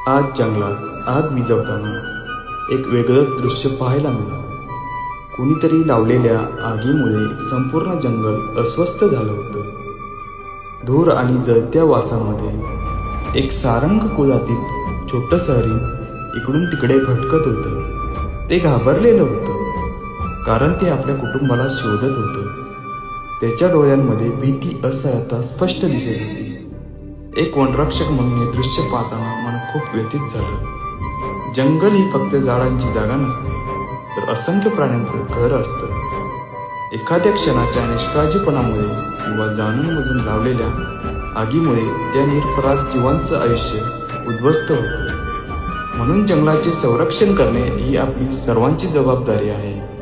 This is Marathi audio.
आज जंगलात आग विझवताना एक वेगळं दृश्य पाहायला मिळालं. कुणीतरी लावलेल्या आगीमुळे संपूर्ण जंगल अस्वस्थ झालं होतं. धूर आणि जळत्या वासामध्ये एक सारंग कुळातील छोटंसं हरिण इकडून तिकडे भटकत होतं. ते घाबरलेलं होतं, कारण ते आपल्या कुटुंबाला शोधत होतं. त्याच्या डोळ्यांमध्ये भीती, असहायता स्पष्ट दिसत होती. एक वनरक्षक म्हणून हे दृश्य पाहताना मन खूप व्यथित झालं. जंगल ही फक्त झाडांची जागा नसते, तर असंख्य प्राण्यांचं घर असतं. एखाद्या क्षणाच्या निष्काळजीपणामुळे किंवा जाणून-बुजून लावलेल्या आगीमुळे त्या निरपराध जीवांचं आयुष्य उद्ध्वस्त होतं. म्हणून जंगलाचे संरक्षण करणे ही आपली सर्वांची जबाबदारी आहे.